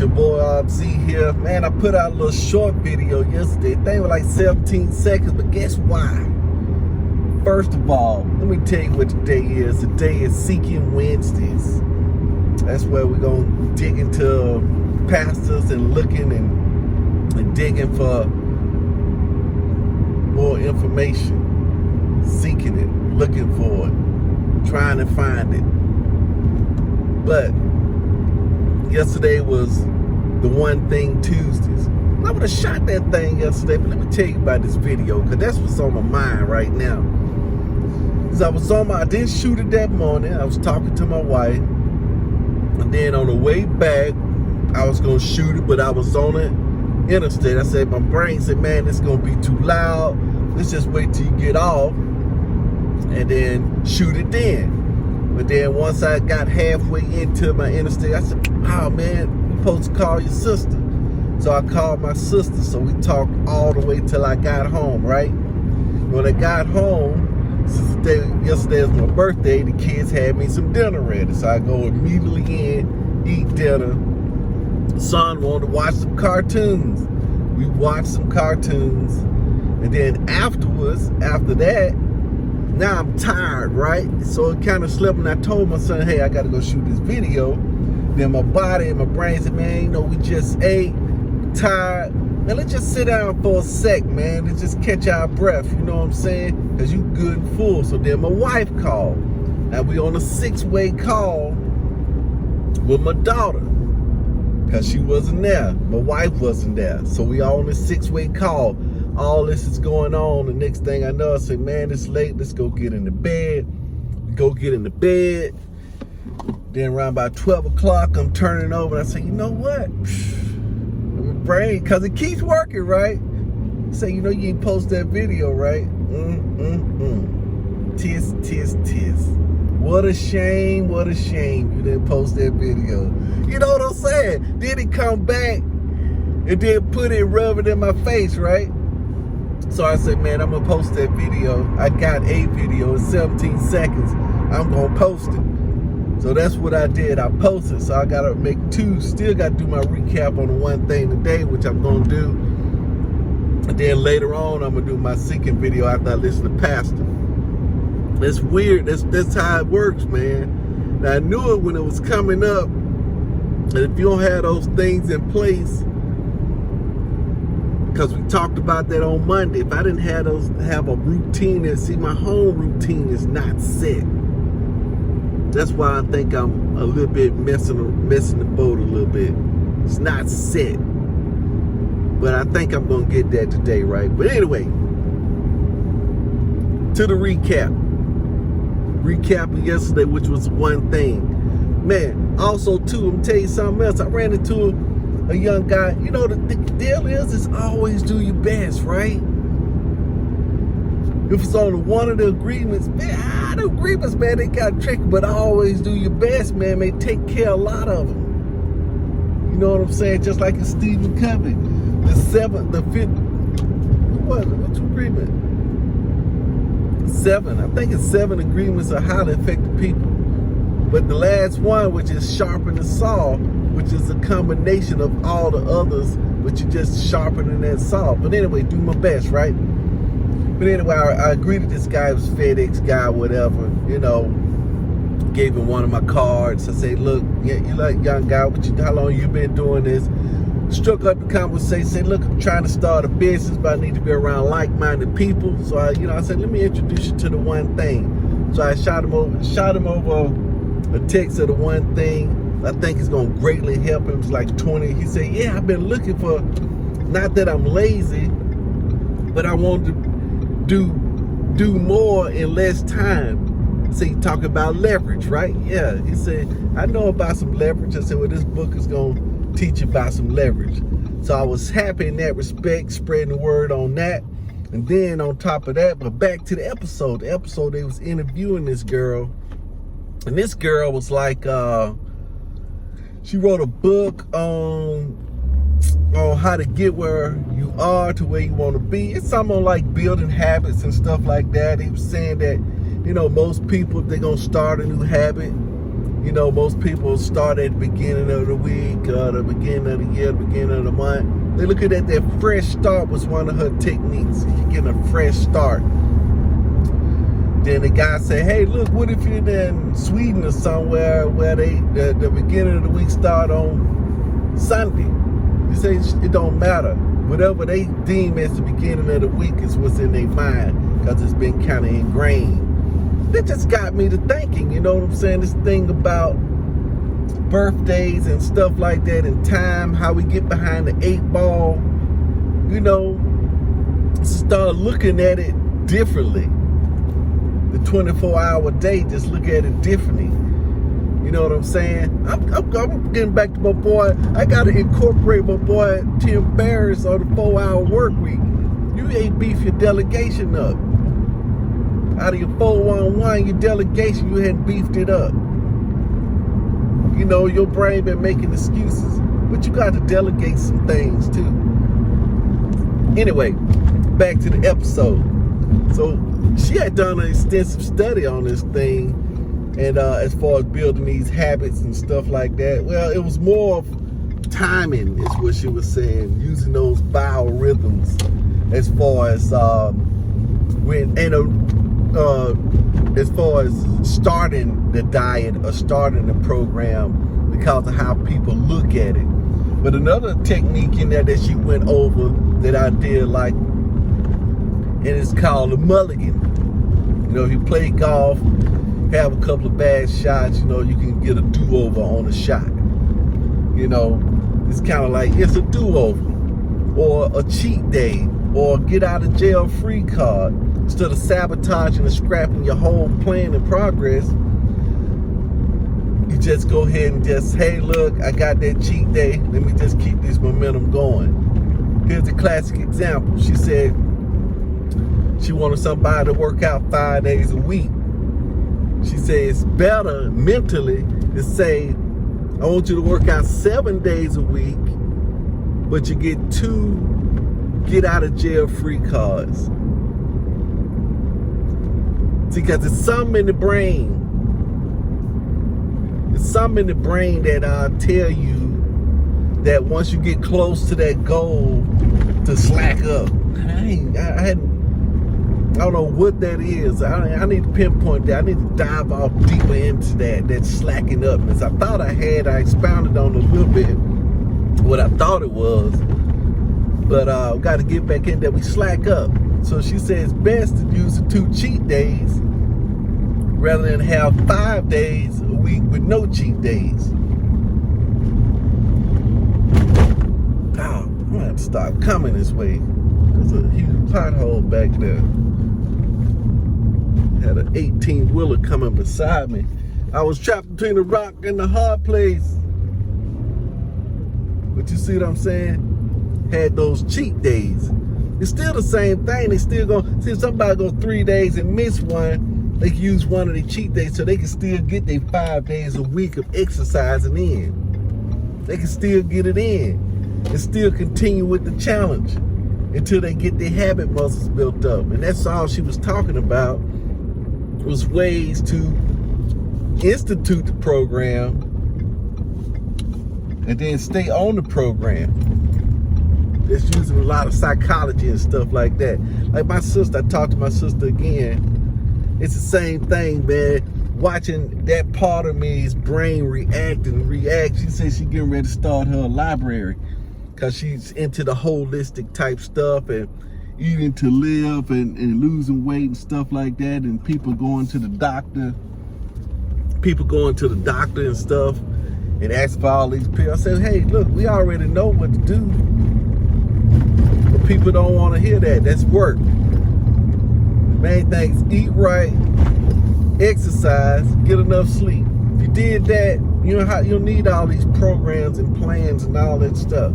It's your boy RZ here. Man, I put out a little short video yesterday. I think it was like 17 seconds, but guess why? First of all, let me tell you what today is. Today is Seeking Wednesdays. That's where we're going to dig into pastors and looking and digging for more information. Seeking it, looking for it, trying to find it. But yesterday was the One Thing Tuesdays. I would have shot that thing yesterday, but let me tell you about this video, because that's what's on my mind right now. Because I didn't shoot it that morning. I was talking to my wife. And then on the way back, I was going to shoot it, but I was on the interstate. I said, my brain said, man, it's going to be too loud. Let's just wait till you get off and then shoot it then. But then once I got halfway into my interstate, I said, oh man, you're supposed to call your sister. So I called my sister. So we talked all the way till I got home, right? When I got home, yesterday was my birthday, the kids had me some dinner ready. So I go immediately in, eat dinner. Son wanted to watch some cartoons. We watched some cartoons. And then afterwards, after that, now I'm tired, right? So it kind of slipped, and I told my son, hey, I got to go shoot this video. Then my body and my brain said, man, you know, we just ate, tired. Now let's just sit down for a sec, man, and just catch our breath, you know what I'm saying? Because you good and full. So then my wife called. Now we on a 6-way call with my daughter, because she wasn't there. My wife wasn't there. So we all on a 6-way call. All this is going on. The next thing I know, I say, man, it's late. Let's go get in the bed. We go get in the bed. Then around about 12 o'clock, I'm turning over. And I say, you know what? My brain, because it keeps working, right? Say, you know, you ain't post that video, right? Tis, tis, tis. What a shame you didn't post that video. You know what I'm saying? Then it come back and then put it, rub it in my face, right? So I said, man, I'm going to post that video. I got a video in 17 seconds. I'm going to post it. So that's what I did. I posted. So I got to make 2. Still got to do my recap on the One Thing Today, which I'm going to do. And then later on, I'm going to do my Seeking video after I listen to Pastor. That's weird. That's how it works, man. Now, I knew it when it was coming up. And if you don't have those things in place, because we talked about that on Monday. If I didn't have a routine, and see, my home routine is not set. That's why I think I'm a little bit messing the boat a little bit. It's not set. But I think I'm going to get that today, right? But anyway, to the recap. Recapping yesterday, which was One Thing. Man, also too, I'm going to tell you something else. I ran into a young guy. You know, the deal is always do your best, right? If it's on one of the agreements, man, the agreements, man, they got tricky, but always do your best, man. They take care of a lot of them. You know what I'm saying? Just like in Stephen Covey, the fifth, which agreement? 7. I think it's 7 agreements of highly effective people. But the last one, which is sharpen the saw, which is a combination of all the others, but you're just sharpening that saw. But anyway, do my best, right? But anyway, I agreed with this guy. It was FedEx guy, whatever, you know. Gave him one of my cards. I said, look, yeah, you like young guy, how long you been doing this? Struck up the conversation, said, look, I'm trying to start a business, but I need to be around like-minded people. So I said, let me introduce you to the One Thing. So I shot him over a text of the One Thing. I think it's going to greatly help him. It's like 20. He said, yeah, I've been looking for, not that I'm lazy, but I want to do more in less time. So he talking about leverage, right? Yeah. He said, I know about some leverage. I said, well, this book is going to teach you about some leverage. So I was happy in that respect, spreading the word on that. And then on top of that, but back to the episode. The episode, they was interviewing this girl. And this girl was like, she wrote a book on how to get where you are to where you want to be. It's something on like building habits and stuff like that. He was saying that, you know, most people, if they're going to start a new habit, You know, most people start at the beginning of the week, the beginning of the year, the beginning of the month. They look at that fresh start was one of her techniques. You get a fresh start. Then the guy say, hey, look, what if you're in Sweden or somewhere where the beginning of the week start on Sunday? You say it don't matter. Whatever they deem as the beginning of the week is what's in their mind, because it's been kind of ingrained. That just got me to thinking, you know what I'm saying? This thing about birthdays and stuff like that, and time, how we get behind the 8 ball, you know, start looking at it differently. The 24-hour day, just look at it differently. You know what I'm saying? I'm getting back to my boy. I got to incorporate my boy Tim Ferriss on the 4-hour work week. You ain't beef your delegation up. Out of your 411, your delegation, you hadn't beefed it up. You know, your brain been making excuses, but you got to delegate some things too. Anyway, back to the episode. So she had done an extensive study on this thing, and as far as building these habits and stuff like that, well, it was more of timing, is what she was saying, using those biorhythms as far as as far as starting the diet or starting the program, because of how people look at it. But another technique in there that she went over that I did like, and it's called a mulligan. You know, if you play golf, have a couple of bad shots, you know, you can get a do-over on a shot. You know, it's kind of like, it's a do-over, or a cheat day, or get out of jail free card. Instead of sabotaging and scrapping your whole plan and progress, you just go ahead and just, hey, look, I got that cheat day. Let me just keep this momentum going. Here's a classic example. She said she wanted somebody to work out 5 days a week. She said it's better mentally to say, I want you to work out 7 days a week, but you get 2 get out of jail free cards. See, because it's something in the brain. It's something in the brain that tell you that once you get close to that goal, to slack up. I don't know what that is. I need to pinpoint that. I need to dive off deeper into that slacking up. As I thought I expounded on a little bit what I thought it was. But got to get back in there. We slack up. So she says it's best to use the 2 cheat days rather than have 5 days a week with no cheat days. Oh, I'm gonna have to stop coming this way. There's a huge pothole back there. Had an 18-wheeler coming beside me. I was trapped between the rock and the hard place. But you see what I'm saying? Had those cheat days. It's still the same thing. They still go, see, if somebody go 3 days and miss one, they can use one of the cheat days so they can still get their 5 days a week of exercising in. They can still get it in and still continue with the challenge until they get their habit muscles built up. And that's all she was talking about, was ways to institute the program and then stay on the program. It's using a lot of psychology and stuff like that. Like my sister, I talked to my sister again. It's the same thing, man. Watching that part of me's brain react. She says she's getting ready to start her library because she's into the holistic type stuff and eating to live and losing weight and stuff like that. And people going to the doctor and stuff and ask for all these pills. I said, hey, look, we already know what to do. But people don't want to hear that. That's work. Main thing is eat right, exercise, get enough sleep. If you did that, you know how you'll need all these programs and plans and all that stuff.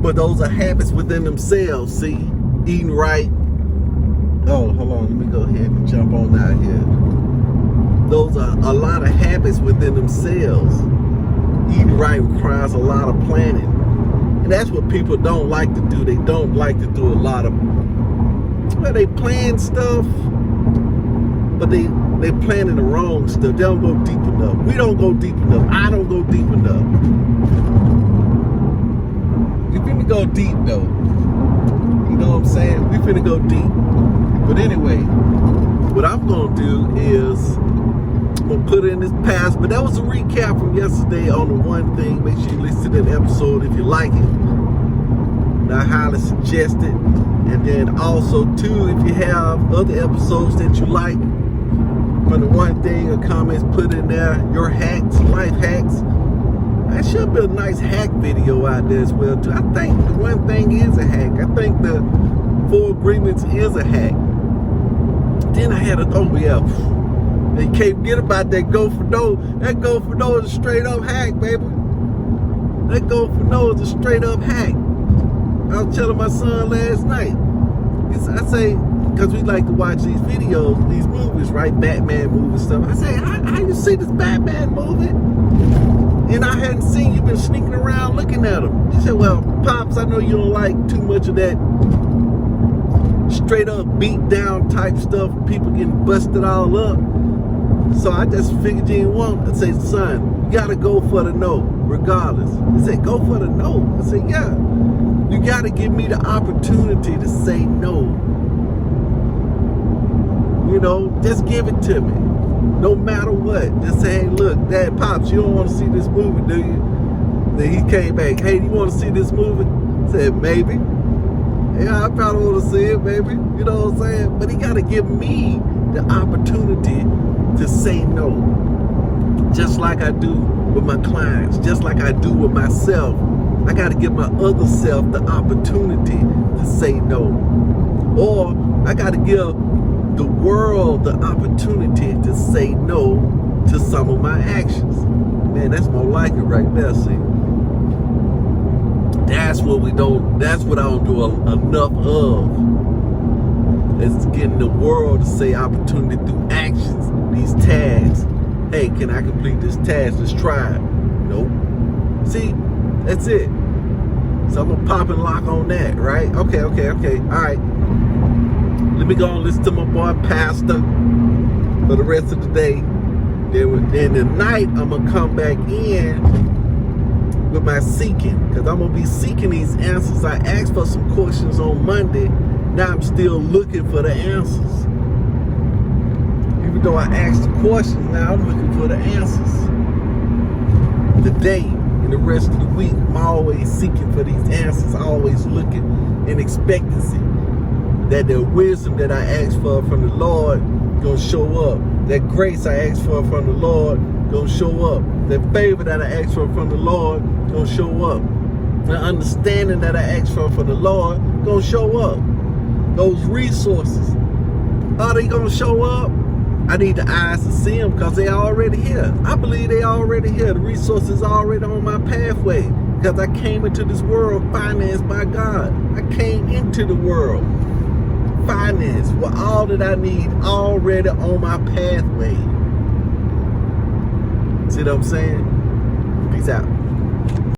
But those are habits within themselves. See, eating right. Oh, hold on, let me go ahead and jump on out here. Those are a lot of habits within themselves. Eating right requires a lot of planning. And that's what people don't like to do. They don't like to do a lot of, well, they plan stuff, but they They planning the wrong stuff. They don't go deep enough. We don't go deep enough. I don't go deep enough. We finna go deep though. You know what I'm saying? We finna go deep. But anyway, what I'm gonna do is I'm gonna put in this past. But that was a recap from yesterday on the one thing. Make sure you listen to that episode if you like it. And I highly suggest it. And then also too, if you have other episodes that you like from the one thing or comments, put in there your hacks, life hacks. That should be a nice hack video out there as well too. I think the one thing is a hack. I think the 4 agreements is a hack. Then I had a you can't forget about that Go for No. That Go for No is a straight up hack, baby. That Go for No is a straight up hack. I was telling my son last night. I say, because we like to watch these videos, these movies, right? Batman movies stuff. I say, how you see this Batman movie? And I hadn't seen you been sneaking around looking at them. He said, well, Pops, I know you don't like too much of that straight up beat down type stuff, people getting busted all up. So I just figured you didn't want it. I say, son, you gotta go for the no, regardless. He said, go for the no. I said, yeah. You gotta give me the opportunity to say no. You know, just give it to me. No matter what. Just say, hey, look, Dad, Pops, you don't want to see this movie, do you? Then he came back, hey, do you want to see this movie? I said, maybe. Yeah, I probably want to see it, baby. You know what I'm saying? But he got to give me the opportunity to say no. Just like I do with my clients. Just like I do with myself. I got to give my other self the opportunity to say no. Or I got to give the world the opportunity to say no to some of my actions. Man, that's more like it right there, see? That's what I don't do enough of. Is getting the world to say opportunity through actions, these tasks. Hey, can I complete this task? Let's try it. Nope. See, that's it. So I'm gonna pop and lock on that, right? Okay. All right. Let me go and listen to my boy Pastor for the rest of the day. Then tonight I'm gonna come back in with my seeking, because I'm gonna be seeking these answers. I asked for some questions on Monday. Now I'm still looking for the answers. Even though I asked the questions, now I'm looking for the answers. Today and the rest of the week, I'm always seeking for these answers. Always looking in expectancy that the wisdom that I asked for from the Lord gonna show up. That grace I asked for from the Lord gonna show up. That favor that I asked for from the Lord gonna show up. The understanding that I asked for from the Lord gonna show up. Those resources, are they gonna show up? I need the eyes to see them, because they already here. I believe they already here. The resources are already on my pathway, because I came into this world financed by God. I came into the world financed with all that I need already on my pathway. See what I'm saying? Peace out.